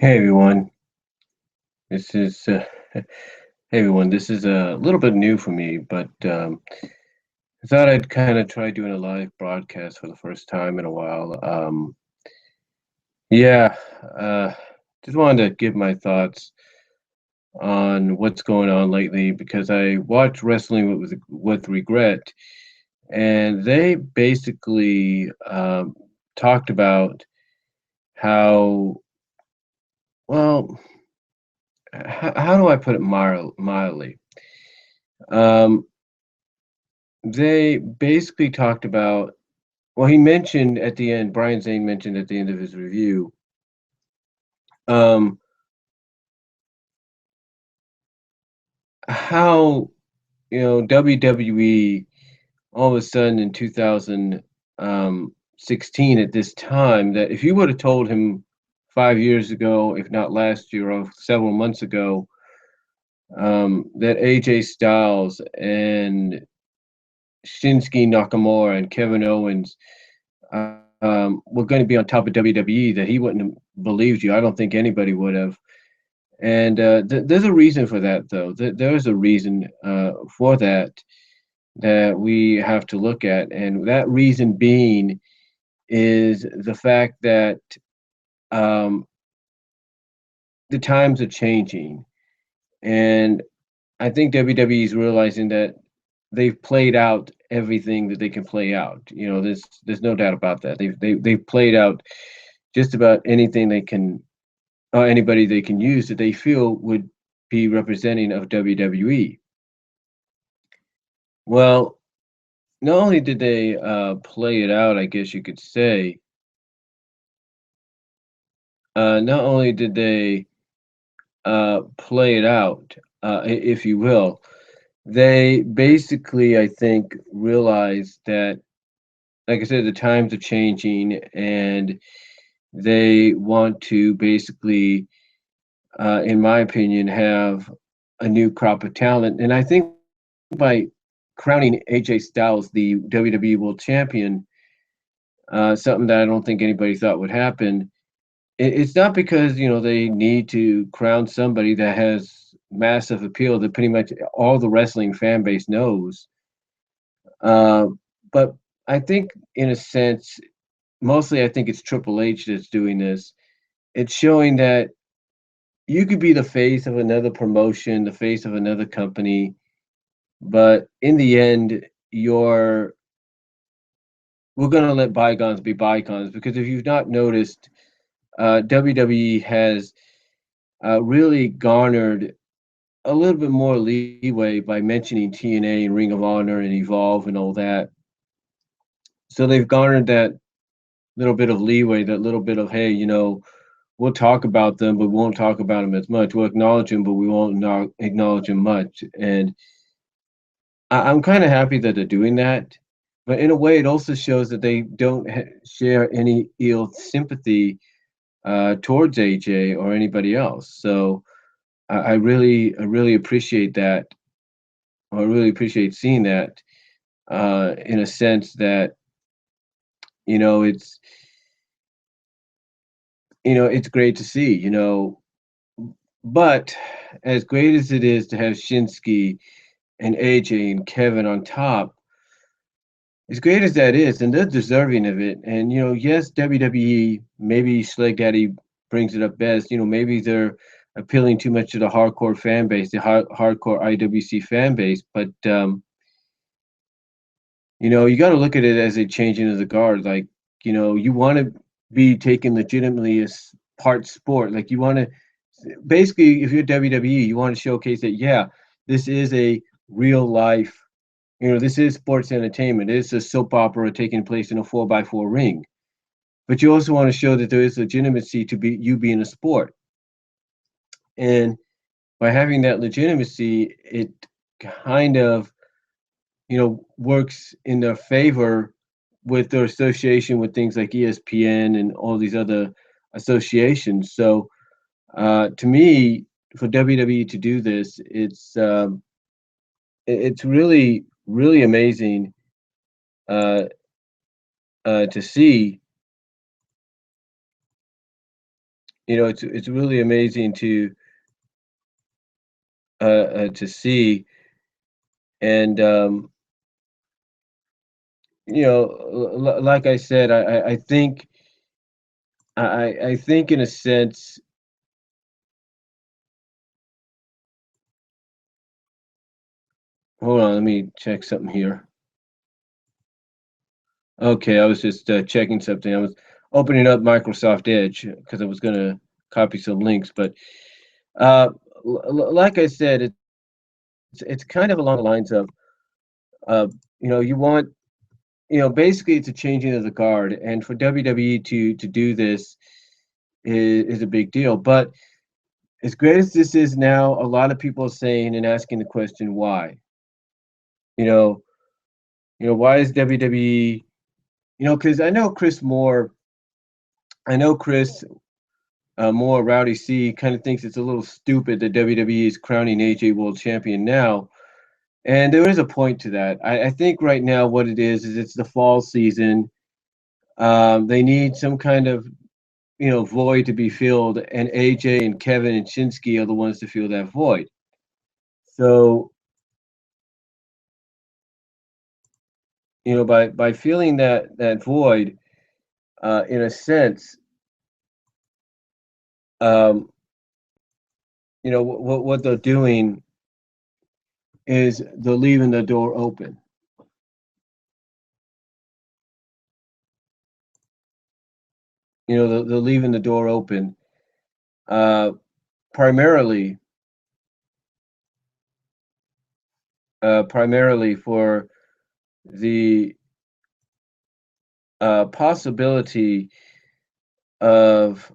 Hey everyone, this is hey everyone. This is a little bit new for me, but I thought I'd kind of try doing a live broadcast for the first time in a while. Yeah, uh, just wanted to give my thoughts on what's going on lately because I watched wrestling with regret, and they basically talked about how well. How do I put it mildly? Um, They basically talked about well, he mentioned at the end, Brian Zane mentioned at the end of his review, um, how, WWE all of a sudden in 2016 at this time, that if you would have told him 5 years ago, if not last year or several months ago, that AJ Styles and Shinsuke Nakamura and Kevin Owens were going to be on top of WWE, that he wouldn't have believed you. I don't think anybody would have. And there's a reason for that, though. There's a reason for that that we have to look at, and that reason being is the fact that um, the times are changing, and I think WWE is realizing that they've played out everything that they can play out. There's no doubt about that. They've played out just about anything they can, or anybody they can use that they feel would be representing of WWE. Well, not only did they play it out, I guess you could say, not only did they play it out, if you will, they basically, I think, realized that, like I said, the times are changing and they want to basically, in my opinion, have a new crop of talent. And I think by crowning AJ Styles the WWE World Champion, something that I don't think anybody thought would happen. It's not because they need to crown somebody that has massive appeal that pretty much all the wrestling fan base knows. Uh, but I think, in a sense, mostly I think it's Triple H that's doing this. It's showing that you could be the face of another promotion, the face of another company, but in the end, we're gonna let bygones be bygones, because if you've not noticed, WWE has really garnered a little bit more leeway by mentioning TNA and Ring of Honor and Evolve and all that. So they've garnered that little bit of leeway, that little bit of, hey, we'll talk about them, but we won't talk about them as much. We'll acknowledge them, but we won't not acknowledge them much. And I'm kind of happy that they're doing that. But in a way, it also shows that they don't share any ill sympathy towards AJ or anybody else. So I really appreciate that. I really appreciate seeing that, in a sense that it's it's great to see. But as great as it is to have Shinsuke and AJ and Kevin on top, as great as that is, and they're deserving of it. And yes, WWE, maybe Sleg Daddy brings it up best. Maybe they're appealing too much to the hardcore fan base, the hardcore IWC fan base. But you got to look at it as a changing of the guard. Like, you want to be taken legitimately as part sport. Like, you want to basically, if you're WWE, you want to showcase that, yeah, this is a real life. This is sports entertainment. It's a soap opera taking place in a 4x4 ring. But you also want to show that there is legitimacy to be you being a sport. And by having that legitimacy, it kind of works in their favor with their association with things like ESPN and all these other associations. So to me, for WWE to do this, it's really really amazing uh, to see. it's really amazing to see. And like I said, I think I think in a sense. Hold on, let me check something here. Okay, I was just checking something. I was opening up Microsoft Edge because I was going to copy some links. But uh, like I said, it's kind of along the lines of uh, you want basically it's a changing of the guard, and for WWE to do this is a big deal. But as great as this is now, a lot of people are saying and asking the question why. You know, why is WWE? Because I know Chris more Rowdy C kind of thinks it's a little stupid that WWE is crowning AJ world champion now. And there is a point to that. I think right now what it is it's the fall season. They need some kind of void to be filled, and AJ and Kevin and Shinsuke are the ones to fill that void. So by filling that void, in a sense, um, what they're doing is they're leaving the door open. They're leaving the door open, uh, primarily primarily for the possibility of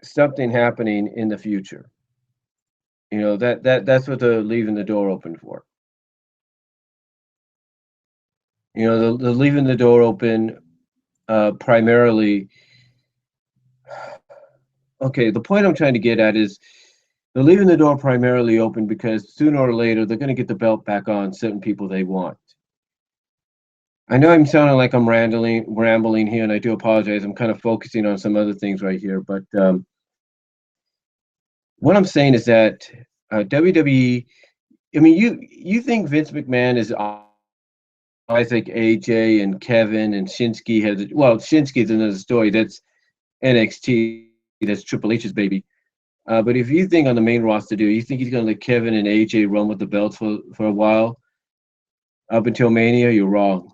something happening in the future. That's what they're leaving the door open for. They're leaving the door open primarily. Okay, the point I'm trying to get at is they're leaving the door primarily open because sooner or later they're going to get the belt back on certain people they want. I know I'm sounding like I'm rambling here, and I do apologize. I'm kind of focusing on some other things right here, but what I'm saying is that WWE. I mean, you think Vince McMahon is Isaac, AJ, and Kevin and Shinsuke has well, Shinsuke's another story. That's NXT. That's Triple H's baby. But if you think on the main roster, you think he's going to let Kevin and AJ run with the belts for a while up until Mania? You're wrong.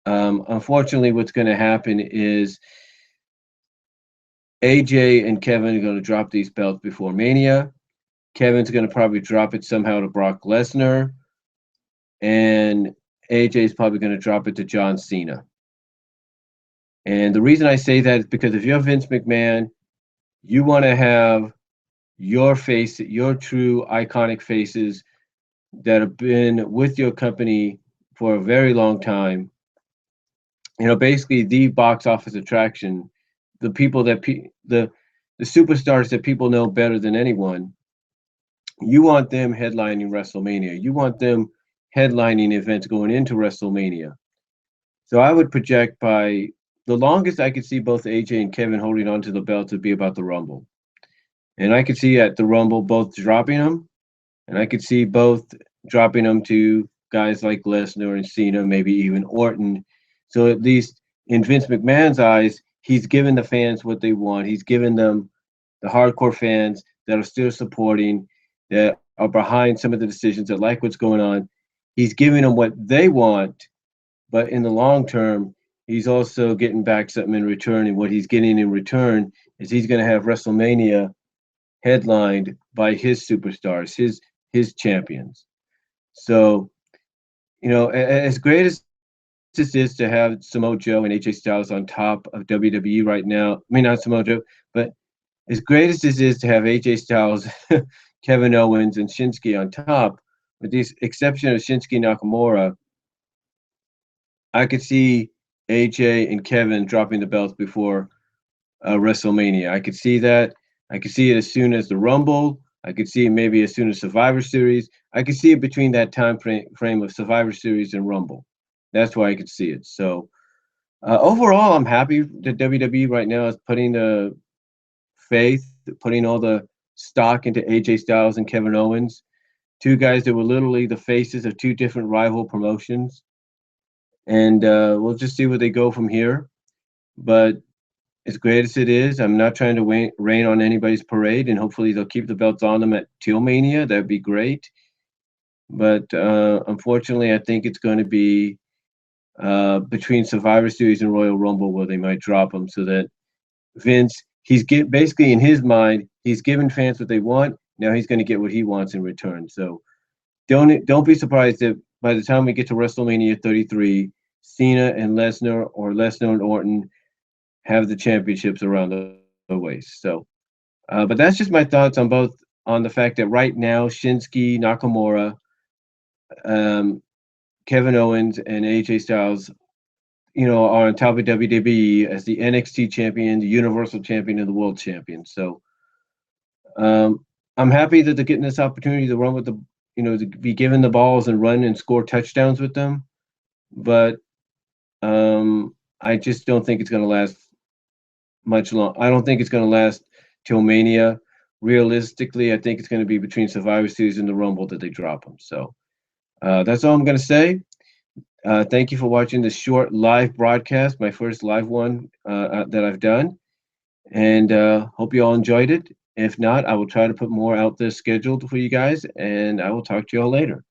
Unfortunately, what's going to happen is AJ and Kevin are going to drop these belts before Mania. Kevin's going to probably drop it somehow to Brock Lesnar, and AJ's probably going to drop it to John Cena. And the reason I say that is because if you're Vince McMahon, you want to have your face, your true iconic faces that have been with your company for a very long time. Basically the box office attraction, the people that the superstars that people know better than anyone. You want them headlining WrestleMania. You want them headlining events going into WrestleMania. So I would project by the longest I could see both AJ and Kevin holding on to the belt would be about the Rumble. And I could see at the Rumble both dropping them, and I could see both dropping them to guys like Lesnar and Cena, maybe even Orton. So at least in Vince McMahon's eyes, he's given the fans what they want. He's given them the hardcore fans that are still supporting, that are behind some of the decisions, that like what's going on. He's giving them what they want, but in the long term, he's also getting back something in return. And what he's getting in return is he's going to have WrestleMania headlined by his superstars, his champions. So, as great as this is to have Samoa Joe and AJ Styles on top of WWE right now, I mean not Samoa Joe, but as great as this is to have AJ Styles, Kevin Owens, and Shinsuke on top, with the exception of Shinsuke Nakamura, I could see AJ and Kevin dropping the belts before WrestleMania. I could see that. I could see it as soon as the Rumble. I could see it maybe as soon as Survivor Series. I could see it between that time frame of Survivor Series and Rumble. That's why I could see it. So Overall, I'm happy that WWE right now is putting the faith, putting all the stock into AJ Styles and Kevin Owens, two guys that were literally the faces of two different rival promotions. And we'll just see where they go from here. But as great as it is, I'm not trying to rain on anybody's parade, and hopefully they'll keep the belts on them at Mania. That'd be great. But unfortunately, I think it's going to be between Survivor Series and Royal Rumble where they might drop them, so that Vince, basically in his mind, he's given fans what they want. Now he's going to get what he wants in return. So don't be surprised if by the time we get to WrestleMania 33, Cena and Lesnar or Lesnar and Orton have the championships around the waist. So, but that's just my thoughts on both, on the fact that right now Shinsuke Nakamura, um, Kevin Owens, and AJ Styles, are on top of WWE as the NXT champion, the Universal champion, and the World champion. So um, I'm happy that they're getting this opportunity to run with to be given the balls and run and score touchdowns with them. But I just don't think it's going to last much long. I don't think it's going to last till Mania. Realistically, I think it's going to be between Survivor Series and the Rumble that they drop them. So that's all I'm going to say. Thank you for watching this short live broadcast, my first live one that I've done, and hope you all enjoyed it. If not, I will try to put more out there scheduled for you guys, and I will talk to you all later.